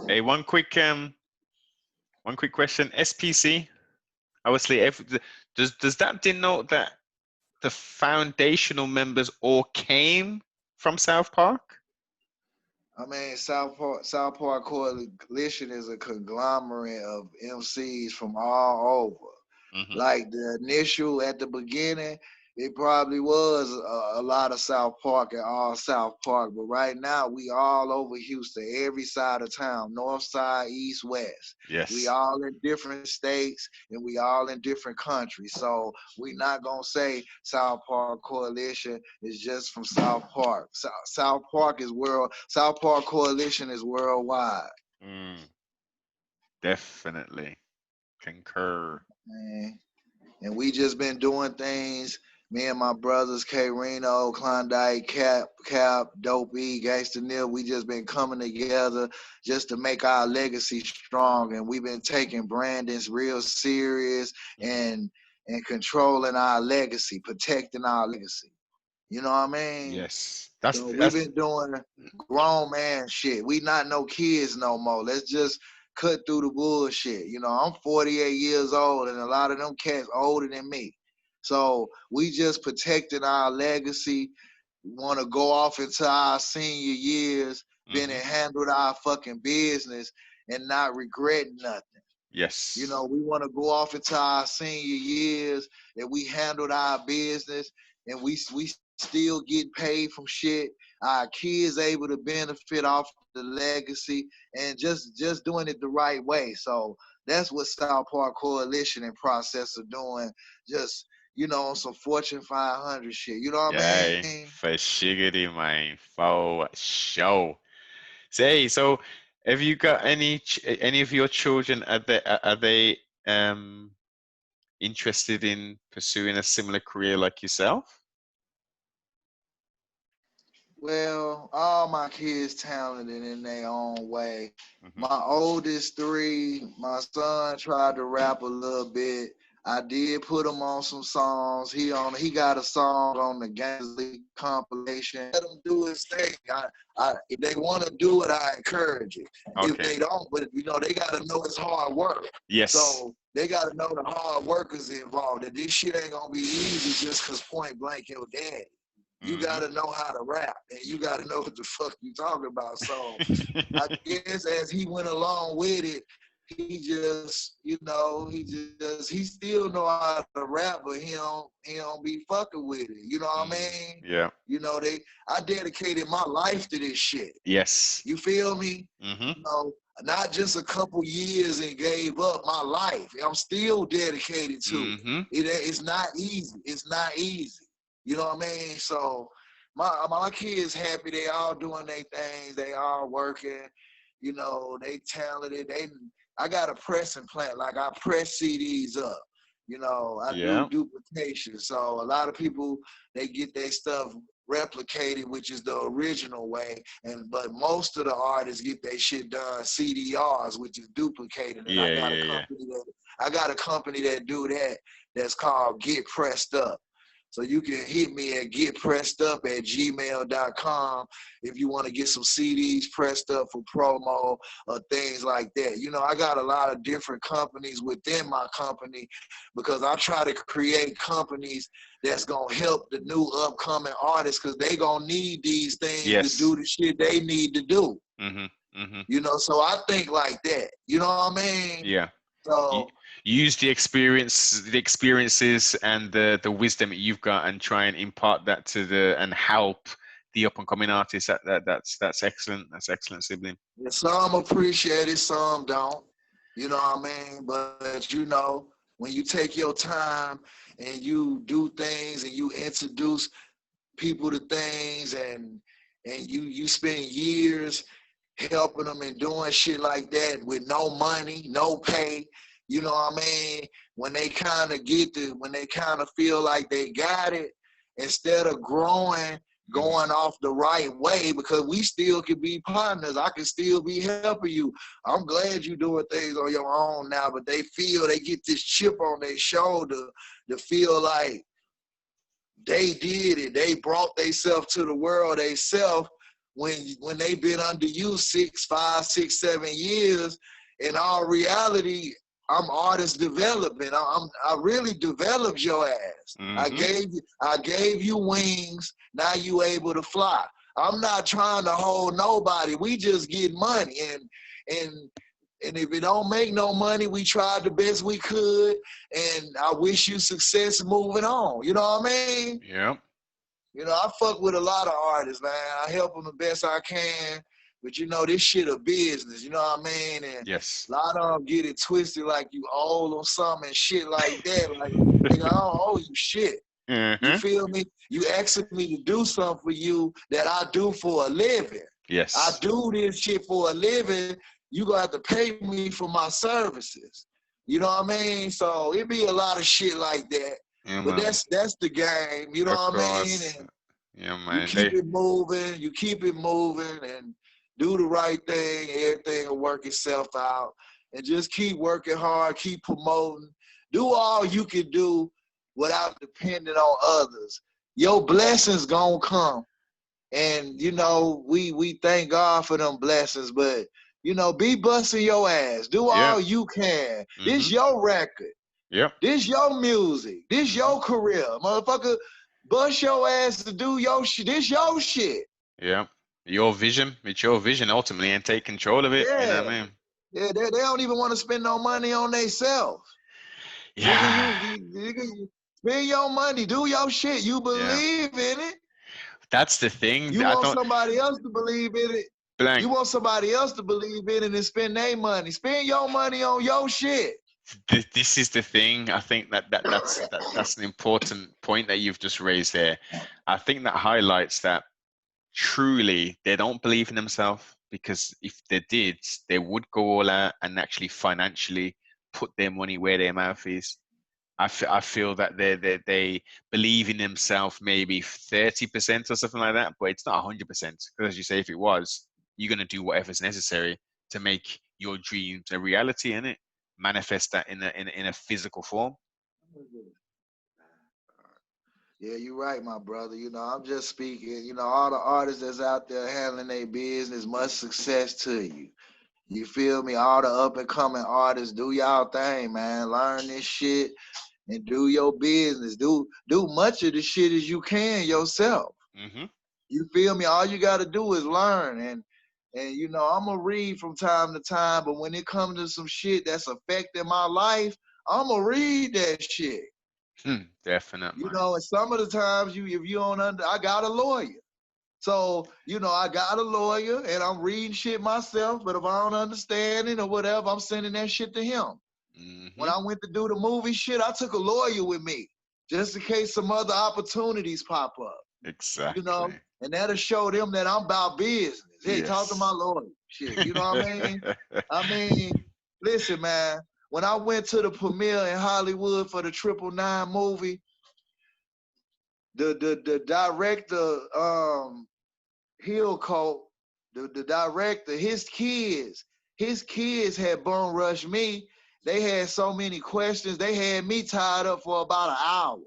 Hey, one quick question. SPC. Obviously, does that denote that the foundational members all came from South Park? I mean, South Park Coalition is a conglomerate of MCs from all over. Hmm. Like the initial at the beginning, it probably was a lot of South Park and all South Park, but right now we all over Houston, every side of town, north side, east, west. We Yes. all in different states and we all in different countries. So we not gonna say South Park Coalition is just from South Park. South Park is world. South Park Coalition is worldwide. Mm, definitely concur. Man. And we just been doing things. Me and my brothers, K Reno, Klondike, Cap, Dope E, Gangsta Nil, we just been coming together just to make our legacy strong. And we've been taking Brandon's real serious Hmm. and controlling our legacy, protecting our legacy. You know what I mean? Yes, So we've that's been doing grown man shit. We not no kids no more. Let's just cut through the bullshit. You know, I'm 48 years old, and a lot of them cats older than me. So we just protecting our legacy. Want to go off into our senior years, been hmm and handled our fucking business, and not regretting nothing. You yes, know, we want to go off into our senior years that we handled our business and we still get paid from shit. Our kids able to benefit off the legacy and just doing it the right way. So that's what South Park Coalition and process of doing. Just on some Fortune 500 shit. You know what I yeah, mean? for shiggity, man, for sure. Say, so have you got any of your children? Are they um interested in pursuing a similar career like yourself? Well, all my kids talented in their own way. Hmm. My oldest three, my son tried to rap a little bit. I did put him on some songs. He got a song on the Gangsta compilation. Let him do his thing. If they want to do it, I encourage it. If Okay. they don't, but they got to know it's hard work. Yes. So they got to know the hard workers involved. That this shit ain't gonna be easy just cause point blank your daddy. You gotta know how to rap, and you gotta know what the fuck you talking about. So I guess as he went along with it, he just, he still know how to rap, but he don't be fucking with it. You know what I mean? Yeah. I dedicated my life to this shit. Yes. You feel me? Mm-hmm. Not just a couple years and gave up my life. I'm still dedicated to it. It's not easy. It's not easy. You know what I mean? So my kids happy. They all doing their things. They all working. They talented. I got a pressing plant. Like I press CDs up. I do duplication. So a lot of people, they get their stuff replicated, which is the original way. But most of the artists get their shit done CDRs, which is duplicated. And I got a company that do that. That's called Get Pressed Up. So you can hit me at getpressedup@gmail.com if you want to get some CDs pressed up for promo or things like that. I got a lot of different companies within my company because I try to create companies that's going to help the new upcoming artists because they going to need these things to do the shit they need to do. So I think like that. You know what I mean? Yeah. So use the experiences and the wisdom that you've got and try and impart that and help the up and coming artists. That's excellent. That's excellent, sibling. Yeah, some appreciate it, some don't. You know what I mean? But when you take your time and you do things and you introduce people to things and you spend years helping them and doing shit like that with no money, no pay. You know what I mean? When they kind of feel like they got it, instead of going off the right way, because we still can be partners. I can still be helping you. I'm glad you're doing things on your own now, but they get this chip on their shoulder to feel like they did it. They brought themselves to the world themselves when they've been under you 5, 6, 7 years. In all reality, I'm artist development. I really developed your ass. I gave you wings. Now you able to fly. I'm not trying to hold nobody. We just get money, and if it don't make no money, we tried the best we could, and I wish you success moving on. You know what I mean? Yeah. I fuck with a lot of artists, man. I help them the best I can. But this shit a business, you know what I mean? And yes, a lot of them get it twisted like you owe them something and shit like that. Like, nigga, I don't owe you shit. You feel me? You asking me to do something for you that I do for a living. Yes. I do this shit for a living. You gonna have to pay me for my services. You know what I mean? So it be a lot of shit like that. Yeah, but man. that's the game. You know what I mean? And yeah, man. You keep it moving, and do the right thing. Everything will work itself out. And just keep working hard, keep promoting. Do all you can do without depending on others. Your blessings gonna come. And, we thank God for them blessings, but, be busting your ass. Do all you can. This your record. Yep. This your music. This your career. Motherfucker, bust your ass to do your shit. This your shit. Yeah. Your vision. It's your vision ultimately, and take control of it. Yeah. You know what I mean? Yeah, they don't even want to spend no money on themselves. Yeah. You spend your money. Do your shit. You believe in it. That's the thing. You want somebody else to believe in it. Blank. You want somebody else to believe in it and spend their money. Spend your money on your shit. This is the thing. I think that's an important point that you've just raised there. I think that highlights that truly they don't believe in themselves, because if they did, they would go all out and actually financially put their money where their mouth is. I feel that they believe in themselves maybe 30% or something like that, but it's not 100%. Because as you say, if it was, you're going to do whatever's necessary to make your dreams a reality, innit? Manifest that in a physical form. Yeah, you're right, my brother. You know, I'm just speaking. You know, all the artists that's out there handling their business, much success to you. You feel me? All the up and coming artists, do y'all thing, man. Learn this shit and do your business. Do much of the shit as you can yourself. Mm-hmm. You feel me? All you gotta do is learn. And you know, I'm gonna read from time to time, but when it comes to some shit that's affecting my life, I'm gonna read that shit. Definite, You man. know, and some of the times if you don't I got a lawyer. So, you know, I got a lawyer and I'm reading shit myself, but if I don't understand it or whatever, I'm sending that shit to him. When Mm-hmm. I went to do the movie shit, I took a lawyer with me just in case some other opportunities pop up, you know, Exactly. and that'll show them that I'm about business. Hey, talk to my Yes. lawyer. Shit, you know what I mean? I mean, listen, man, when I went to the premiere in Hollywood for the 999 movie, the director, Hillcoat, the director, his kids had bum rushed me. They had so many questions. They had me tied up for about an hour.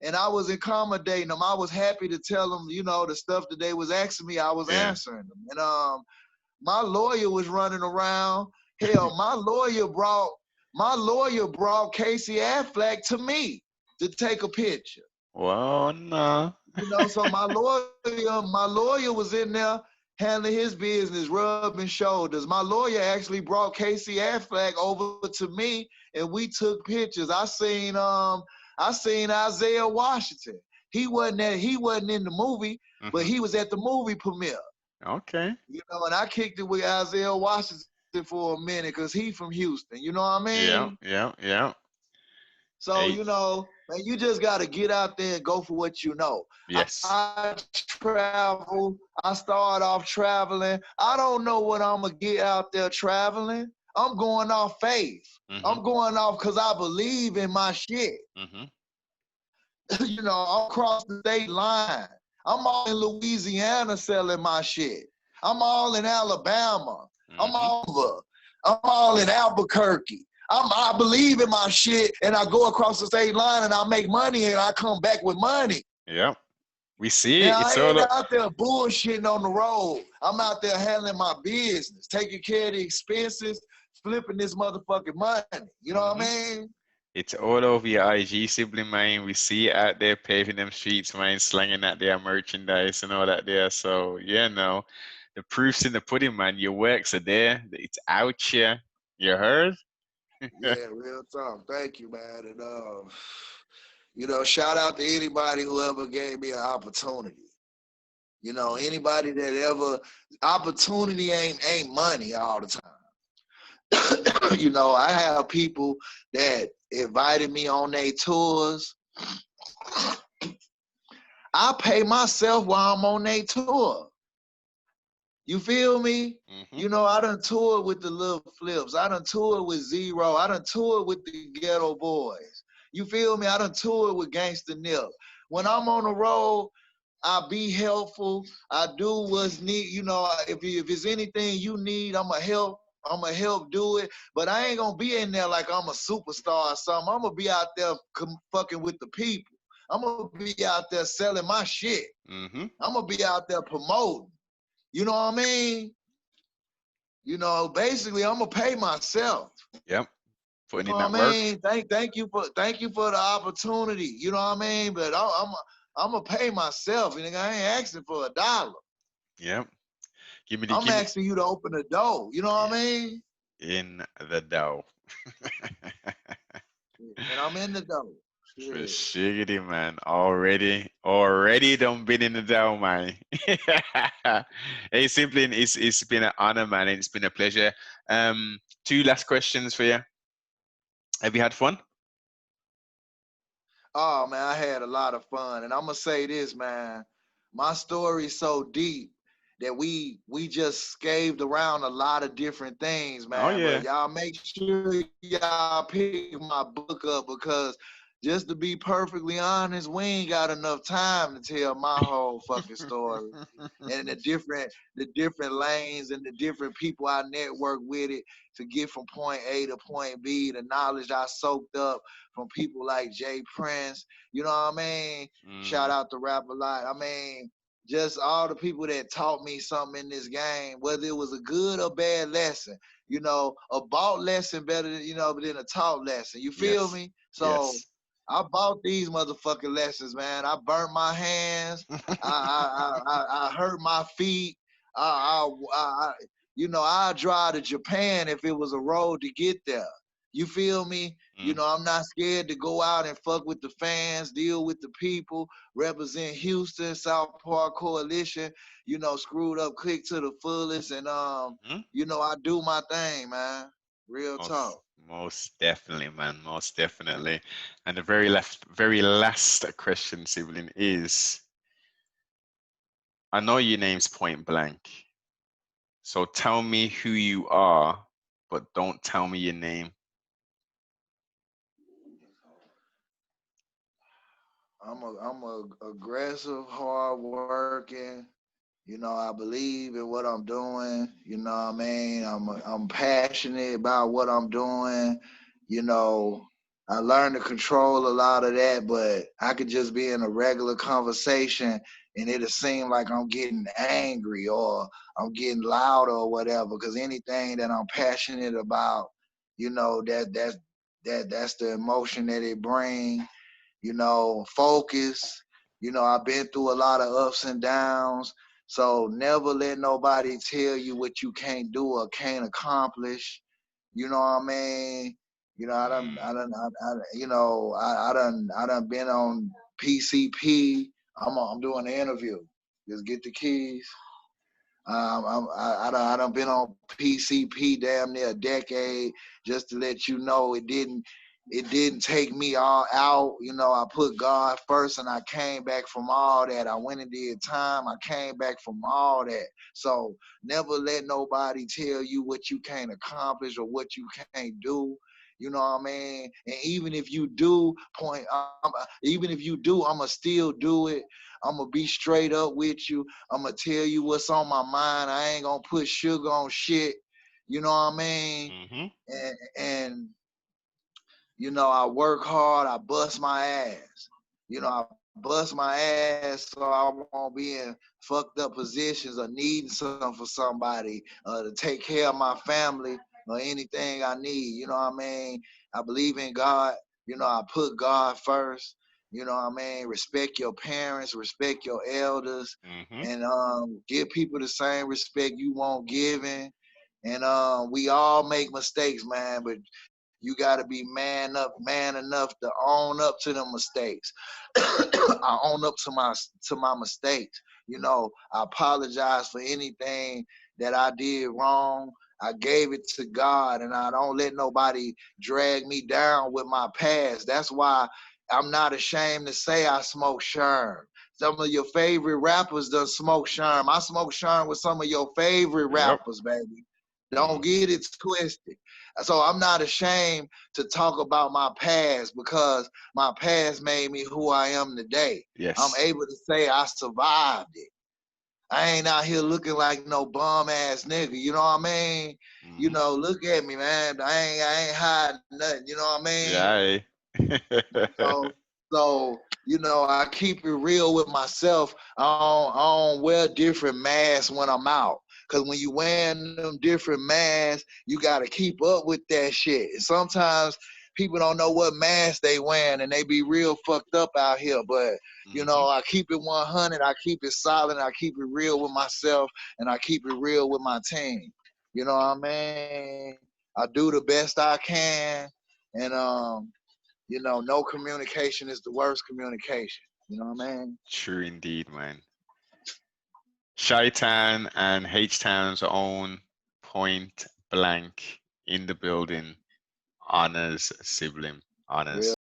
And I was accommodating them. I was happy to tell them, you know, the stuff that they was asking me, I was Yeah. answering them. And my lawyer was running around. Hell, my lawyer brought Casey Affleck to me to take a picture. Well, no. You know, so my lawyer was in there handling his business, rubbing shoulders. My lawyer actually brought Casey Affleck over to me, and we took pictures. I seen Isaiah Washington. He wasn't in the movie, but Mm-hmm. he was at the movie premiere. Okay. You know, and I kicked it with Isaiah Washington for a minute because he from Houston. You know what I Yeah. mean? Yeah. Yeah. So, Hey. you know, man, you just got to get out there and go for what you know. Yes. I travel. I start off traveling. I don't know what I'm going to get out there traveling. I'm going off faith. Mm-hmm. I'm going off because I believe in my shit. Mm-hmm. You know, I'm across the state line. I'm all in Louisiana selling my shit. I'm all in Alabama. I'm Mm-hmm. all over. I'm all in Albuquerque. I believe in my shit, and I go across the state line, and I make money, and I come back with money. Yeah. We see it. Now, I It's ain't all up. out there bullshitting on the road. I'm out there handling my business, taking care of the expenses, flipping this motherfucking money. You know what Mm-hmm. I mean? It's all over your IG, sibling, man. We see it out there paving them streets, man, slanging out their merchandise and all that there. So, yeah, no, the proof's in the pudding, man. Your works are there. It's out here. You heard? Yeah, real talk. Thank you, man. And you know, shout out to anybody who ever gave me an opportunity. You know, anybody that ever opportunity ain't money all the time. You know, I have people that invited me on their tours. I pay myself while I'm on their tour. You feel me? Mm-hmm. You know, I done toured with the Little Flips. I done toured with Zero. I done toured with the Ghetto Boys. You feel me? I done toured with Gangsta Nip. When I'm on the road, I be helpful. I do what's need. You know, if it's anything you need, I'ma help. I'ma help do it. But I ain't gonna be in there like I'm a superstar or something. I'm gonna be out there fucking with the people. I'm gonna be out there selling my shit. Mm-hmm. I'm gonna be out there promoting. You know what I mean? You know, basically, I'm gonna pay myself. Yep. You Putting know in what that I work. mean? Thank you for the opportunity. You know what I mean? But I'm gonna pay myself. And I ain't asking for $1. Yep. I'm Give me. asking you to open the door. You know what I Yeah. mean? In the dough. And I'm in the door. For Shit. shiggity, man. Already done been in the dough, man. Hey, simply, it's been an honor, man. And it's been a pleasure. Two last questions for you. Have you had fun? Oh man, I had a lot of fun. And I'm gonna say this, man. My story's so deep that we just scaved around a lot of different things, Oh man. But yeah. y'all make sure y'all pick my book up because just to be perfectly honest, we ain't got enough time to tell my whole fucking story. And the different lanes and the different people I network with it to get from point A to point B, the knowledge I soaked up from people like Jay Prince, you know what I mean? Shout out to Rap a Lot. I mean, just all the people that taught me something in this game, whether it was a good or bad lesson, you know, a bought lesson better than, you know, than a taught lesson. You feel Yes. me? So Yes. I bought these motherfucking lessons, man. I burnt my hands. I hurt my feet. You know, I'd drive to Japan if it was a road to get there. You feel me? You know, I'm not scared to go out and fuck with the fans, deal with the people, represent Houston, South Park Coalition, you know, screwed up click to the fullest. And, you know, I do my thing, man. Real talk. Most definitely, man. Most definitely. And the very last question, Sibling, is I know your name's Point Blank. So tell me who you are, but don't tell me your name. I'm a aggressive, hard working. You know, I believe in what I'm doing. You know what I mean? I'm passionate about what I'm doing. You know, I learned to control a lot of that, but I could just be in a regular conversation and it'll seem like I'm getting angry or I'm getting loud or whatever. Because anything that I'm passionate about, you know, that's the emotion that it brings. You know, focus. You know, I've been through a lot of ups and downs. So never let nobody tell you what you can't do or can't accomplish. You know what I mean? You know, I done been on PCP. I'm doing an interview. Just get the keys. I done been on PCP damn near a decade. Just to let you know, it didn't take me all out. You know, I put God first, and I came back from all that. I went and did time. I came back from all that. So never let nobody tell you what you can't accomplish or what you can't do. You know what I mean? And even if you do, I'ma still do it. I'ma be straight up with you. I'm gonna tell you what's on my mind. I ain't gonna put sugar on shit. You know what I mean? And you know, I work hard. I bust my ass. You know, I bust my ass so I won't be in fucked up positions or needing something for somebody to take care of my family or anything I need. You know what I mean? I believe in God. You know, I put God first. You know what I mean? Respect your parents, respect your elders, and give people the same respect you want given. And we all make mistakes, man, but you got to be man enough to own up to them mistakes. I own up to my mistakes. You know, I apologize for anything that I did wrong. I gave it to God, and I don't let nobody drag me down with my past. That's why I'm not ashamed to say I smoke Sherm. Some of your favorite rappers done smoke Sherm. I smoke Sherm with some of your favorite rappers, baby. Don't get it twisted. So I'm not ashamed to talk about my past because my past made me who I am today. Yes. I'm able to say I survived it. I ain't out here looking like no bum ass nigga. You know what I mean? You know, look at me, man. I ain't hiding nothing. You know what I mean? Yeah. So you know, I keep it real with myself. I don't wear different masks when I'm out. Cause when you wearing them different masks, you gotta keep up with that shit. And sometimes people don't know what mask they wearing and they be real fucked up out here. But you know, I keep it 100, I keep it solid, I keep it real with myself, and I keep it real with my team. You know what I mean? I do the best I can, and you know, no communication is the worst communication. You know what I mean? True indeed, man. Chi-Town and H-Town's own Point Blank in the building. Honors, sibling. Honors.